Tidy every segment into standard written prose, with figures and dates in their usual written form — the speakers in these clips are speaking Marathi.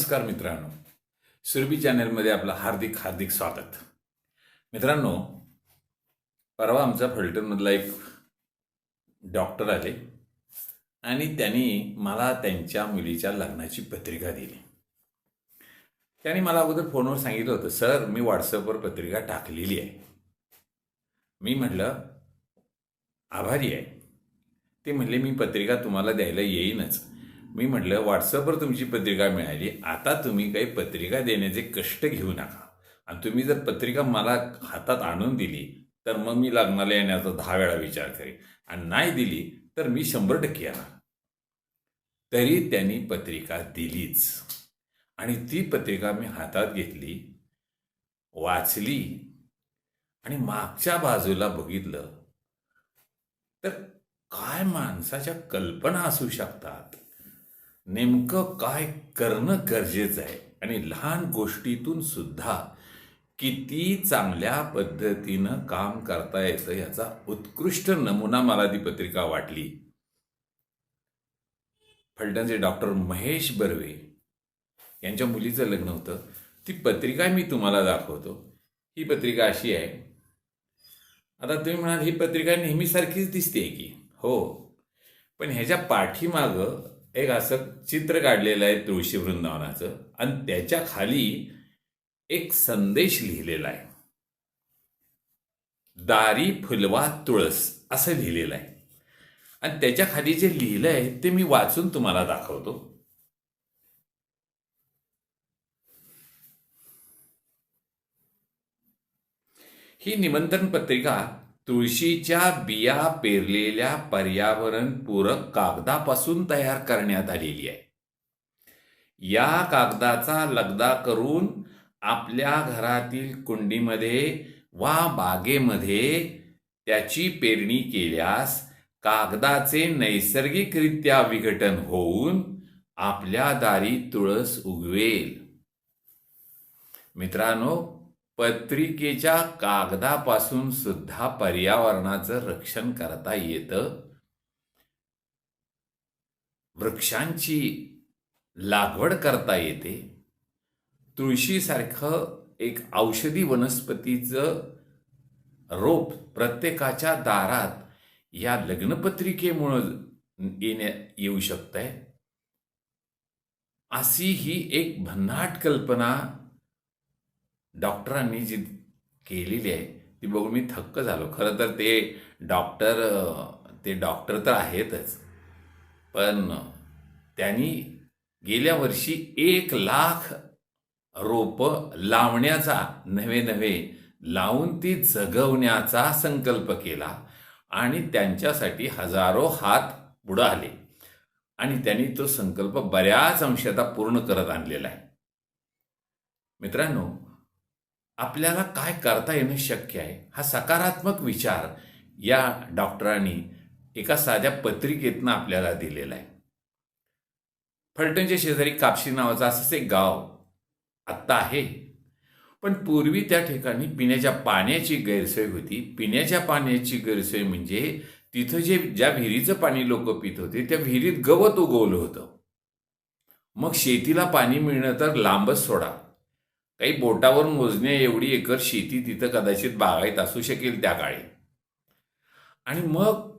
नमस्कार मित्रांनो, सुरभी चॅनलमध्ये आपलं हार्दिक हार्दिक स्वागत. मित्रांनो, परवा आमचा फलटणमधला एक डॉक्टर आले आणि त्यांनी मला त्यांच्या मुलीच्या लग्नाची पत्रिका दिली. त्यांनी मला अगोदर फोनवर सांगितलं होतं, सर मी व्हॉट्सअपवर पत्रिका टाकलेली आहे. मी म्हटलं आभारी आहे. ते म्हणले मी पत्रिका तुम्हाला द्यायला येईनच. मी म्हटलं व्हॉट्सअपवर तुमची पत्रिका मिळाली, आता तुम्ही काही पत्रिका देण्याचे कष्ट घेऊ नका आणि तुम्ही जर पत्रिका मला हातात आणून दिली तर मग मी लग्नाला येण्याचा 10 वेळा विचार करेन आणि नाही दिली तर मी 100% येणार. तरी त्यांनी पत्रिका दिलीच आणि ती पत्रिका मी हातात घेतली, वाचली आणि मागच्या बाजूला बघितलं तर काय माणसाच्या कल्पना असू शकतात, नेमकं काय करणं गरजेचं आहे आणि लहान गोष्टीतून सुद्धा किती चांगल्या पद्धतीनं काम करता येतं याचा उत्कृष्ट नमुना मला ती पत्रिका वाटली. फलटणचे डॉक्टर महेश बर्वे यांच्या मुलीचं लग्न होतं. ती पत्रिका मी तुम्हाला दाखवतो. ही पत्रिका अशी आहे. आता तुम्ही म्हणाल ही पत्रिका नेहमीसारखीच दिसते की? हो, पण ह्याच्या पाठीमागं एक असं चित्र काढलेलं आहे तुळशी वृंदावनाचं आणि त्याच्या खाली एक संदेश लिहिलेला आहे. दारी फुलवा तुळस असं लिहिलेलं आहे आणि त्याच्या खाली जे लिहिलं आहे ते मी वाचून तुम्हाला दाखवतो. ही निमंत्रण पत्रिका तुळशीच्या बिया पेरलेल्या पर्यावरणपूरक कागदापासून तयार करण्यात आलेली आहे. या कागदाचा लगदा करून आपल्या घरातील कुंडीमध्ये वा बागेमध्ये त्याची पेरणी केल्यास कागदाचे नैसर्गिकरित्या विघटन होऊन आपल्या दारी तुळस उगवेल. मित्रांनो, पत्रिकेच्या कागदापासून सुद्धा पर्यावरणाचं रक्षण करता येतं. वृक्षांची लागवड करता येते. तुळशीसारखं एक औषधी वनस्पतीचं रोप प्रत्येकाच्या दारात या लग्नपत्रिकेमुळं येऊ शकतंय. अशी ही एक भन्नाट कल्पना डॉक्टरांनी जी केलेली आहे ती बघून मी थक्क झालो. खरं तर ते डॉक्टर तर आहेतच, पण त्यांनी गेल्या वर्षी 1,00,000 रोपं लावण्याचा नव्हे लावून ती जगवण्याचा संकल्प केला आणि त्यांच्यासाठी हजारो हात पुढे आले आणि त्यांनी तो संकल्प बऱ्याच अंशात पूर्ण करत आणलेला आहे. मित्रांनो, आपल्याला काय करता येणं शक्य आहे हा सकारात्मक विचार या डॉक्टरांनी एका साध्या पत्रिकेतनं आपल्याला दिलेला आहे. फलटणच्या शेजारी कापशी नावाचं असंच एक गाव आत्ता आहे, पण पूर्वी त्या ठिकाणी पिण्याच्या पाण्याची गैरसोय होती. पिण्याच्या पाण्याची गैरसोय म्हणजे तिथं ज्या विहिरीचं पाणी लोक पित होते त्या विहिरीत गवत उगवलं होतं. मग शेतीला पाणी मिळणं तर लांबच सोडा, काही बोटावर मोजण्या एवढी एकर शेती तिथं कदाचित बागायत असू शकेल त्या काळी. आणि मग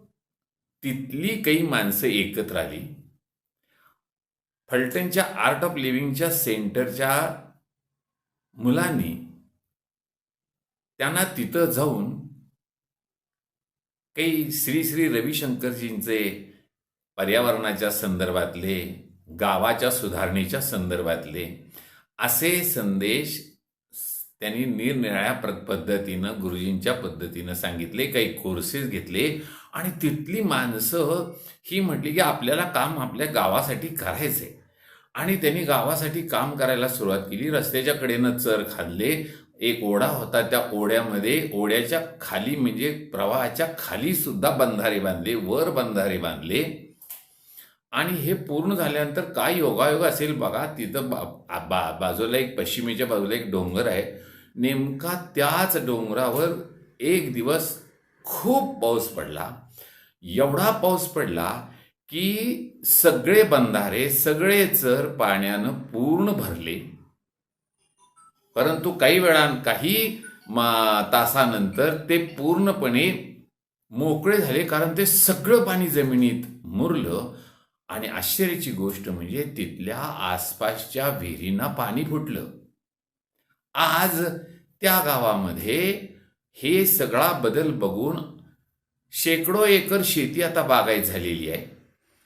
तिथली काही माणसं एकत्र आली. फलटणच्या आर्ट ऑफ लिव्हिंगच्या सेंटरच्या मुलांनी त्यांना तिथं जाऊन काही श्री श्री रविशंकरजींचे पर्यावरणाच्या संदर्भातले, गावाच्या सुधारणेच्या संदर्भातले असे संदेश त्यांनी निरनिराळ्या पद्धतीनं गुरुजींच्या पद्धतीनं सांगितले. काही कोर्सेस घेतले आणि तिथली माणसं ही म्हटली की आपल्याला काम आपल्या गावासाठी करायचंय आणि त्यांनी गावासाठी काम करायला सुरुवात केली. रस्त्याच्या कडेनं चर खाल्ले. एक ओढा होता, त्या ओढ्यामध्ये ओढ्याच्या खाली म्हणजे प्रवाहाच्या खाली सुद्धा बंधारे बांधले, वर बंधारे बांधले आणि हे पूर्ण झाल्यानंतर काय योगायोग असेल बघा. तिथं बाजूला एक पश्चिमेच्या बाजूला एक डोंगर आहे. नेमका त्याच डोंगरावर एक दिवस खूप पाऊस पडला. एवढा पाऊस पडला की सगळे बंधारे, सगळे चर पाण्यानं पूर्ण भरले. परंतु काही तासानंतर ते पूर्णपणे मोकळे झाले, कारण ते सगळं पाणी जमिनीत मुरलं. आणि आश्चर्याची गोष्ट म्हणजे तिथल्या आसपासच्या विहिरींना पाणी फुटलं. आज त्या गावामध्ये हे सगळा बदल बघून शेकडो एकर शेती आता बागायत झालेली आहे.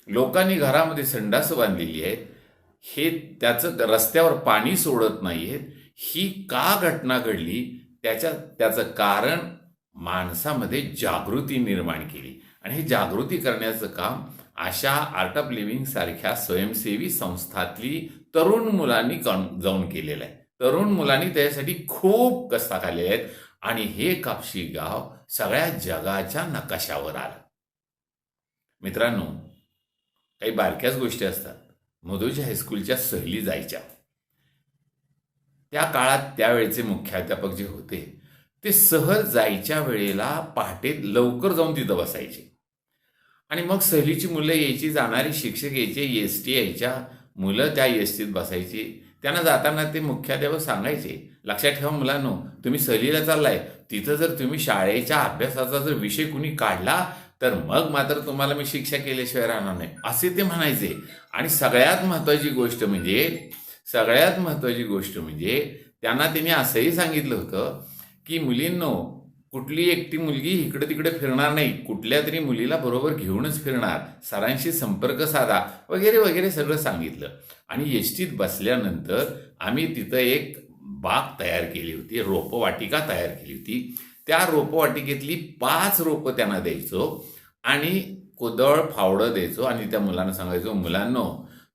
लोकांनी घरामध्ये संडास बांधलेली आहेत. हे त्याचं रस्त्यावर पाणी सोडत नाहीयेत. ही का घटना घडली? त्याचं कारण माणसामध्ये जागृती निर्माण केली. आणि हे जागृती करण्याचं काम अशा आर्ट ऑफ लिव्हिंग सारख्या स्वयंसेवी संस्थातली तरुण मुलांनी जाऊन केलेलं आहे. तरुण मुलांनी त्यासाठी खूप कष्ट खाल्ले आहेत आणि हे कापशी गाव सगळ्या जगाच्या नकाशावर आलं. मित्रांनो, काही बारक्याच गोष्टी असतात. मधुजी हायस्कूलच्या सहली जायच्या. त्या काळात त्यावेळेचे मुख्याध्यापक जे होते ते सहल जायच्या वेळेला पहाटे लवकर जाऊन तिथं बसायचे. आणि मग सहलीची मुलं यायची, जाणारी शिक्षक यायचे, एसटी यायच्या, मुलं त्या एसटीत बसायची. त्यांना जाताना ते मुख्याध्यापक सांगायचे, लक्षात ठेवा मुलांनो, तुम्ही सहलीला चाललाय, तिथं जर तुम्ही शाळेच्या अभ्यासाचा जर विषय कुणी काढला तर मग मात्र तुम्हाला मी शिक्षा केल्याशिवाय राहणार नाही, असे ते म्हणायचे. आणि सगळ्यात महत्त्वाची गोष्ट म्हणजे त्यांना त्यांनी असंही सांगितलं होतं की मुलींनो, कुठली एकटी मुलगी इकडे तिकडे फिरणार नाही, कुठल्या तरी मुलीला बरोबर घेऊनच फिरणार, सरांशी संपर्क साधा, वगैरे वगैरे सगळं सांगितलं. आणि एसटीत बसल्यानंतर आम्ही तिथं एक बाग तयार केली होती, रोपवाटिका तयार केली होती. त्या रोपवाटिकेतली 5 रोपं त्यांना द्यायचो आणि कोदळ फावडं द्यायचो आणि त्या मुलांना सांगायचो, मुलांनो,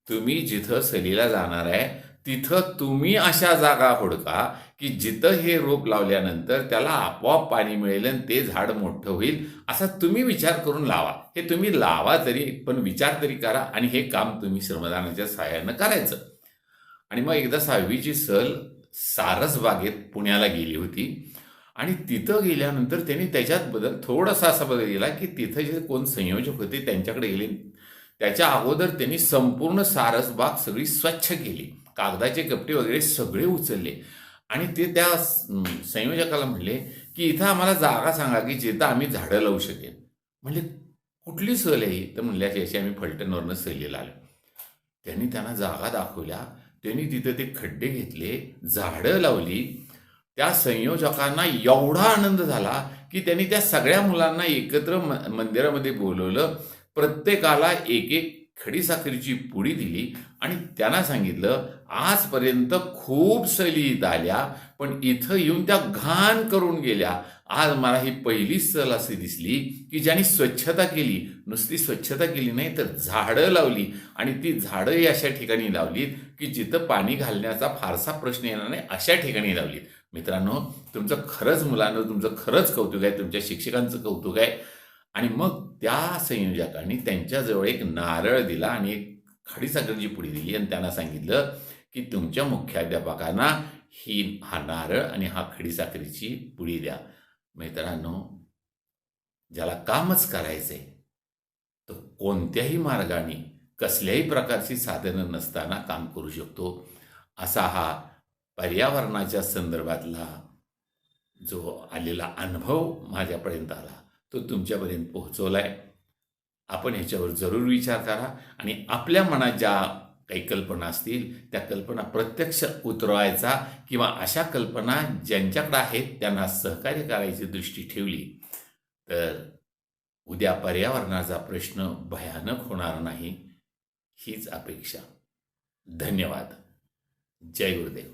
तुम्ही जिथं सहलीला जाणार आहे तिथं तुम्ही अशा जागा हुडका की जिथं हे रोप लावल्यानंतर त्याला आपोआप पाणी मिळेल आणि ते झाड मोठं होईल, असा तुम्ही विचार करून लावा. हे तुम्ही लावा तरी, पण विचार तरी करा आणि हे काम तुम्ही श्रमदानाच्या सहाय्यानं करायचं. आणि मग एकदा 6वीची सहल सारसबागेत पुण्याला गेली होती. आणि तिथं गेल्यानंतर त्यांनी त्याच्यात थोडासा असा बदल केला की तिथं जे कोण संयोजक होते त्यांच्याकडे गेले. त्याच्या अगोदर त्यांनी संपूर्ण सारसबाग सगळी स्वच्छ केली, कागदाचे कपडे वगैरे सगळे उचलले आणि ते त्या संयोजकाला म्हणले की इथं आम्हाला जागा सांगा की जिथं आम्ही झाडं लावू शकेल. म्हणले, कुठली सहल आहे? तर म्हणले, अशी आम्ही फलटणवरनं सहलीला आलो. त्यांनी त्यांना जागा दाखवल्या. त्यांनी तिथं ते खड्डे घेतले, झाडं लावली. त्या संयोजकांना एवढा आनंद झाला की त्यांनी त्या सगळ्या मुलांना एकत्र मंदिरामध्ये बोलवलं. प्रत्येकाला एक एक खडीसाखरेची पुडी दिली आणि त्यांना सांगितलं, आजपर्यंत खूप सहली इथं आल्या, पण इथं येऊन त्या घाण करून गेल्या. आज मला ही पहिली सहल अशी दिसली की ज्यांनी स्वच्छता केली, नुसती स्वच्छता केली नाही तर झाडं लावली. आणि ती झाडंही अशा ठिकाणी लावलीत की जिथं पाणी घालण्याचा फारसा प्रश्न येणार नाही, अशा ठिकाणी लावलीत. मित्रांनो, तुमचं खरंच मुलांनो, तुमचं खरंच कौतुक आहे, तुमच्या शिक्षकांचं कौतुक आहे. आणि मग त्या संयोजकांनी त्यांच्याजवळ एक नारळ दिला आणि एक खडीसाखरेची पुडी दिली आणि त्यांना सांगितलं की तुमच्या मुख्याध्यापकांना हा नारळ आणि हा खडीसाखरेची पुडी द्या. मित्रांनो, ज्याला कामच करायचंय तो कोणत्याही मार्गाने, कसल्याही प्रकारची साधनं नसताना काम करू शकतो. असा हा पर्यावरणाच्या संदर्भातला जो आलेला अनुभव माझ्यापर्यंत आला तो तुमच्यापर्यंत पोहोचवलाय. आपण ह्याच्यावर जरूर विचार करा आणि आपल्या मनात ज्या काही कल्पना असतील त्या कल्पना प्रत्यक्ष उतरवायचा किंवा अशा कल्पना ज्यांच्याकडे आहेत त्यांना सहकार्य करायची दृष्टी ठेवली तर उद्या पर्यावरणाचा प्रश्न भयानक होणार नाही, हीच अपेक्षा. धन्यवाद. जय गुरुदेव.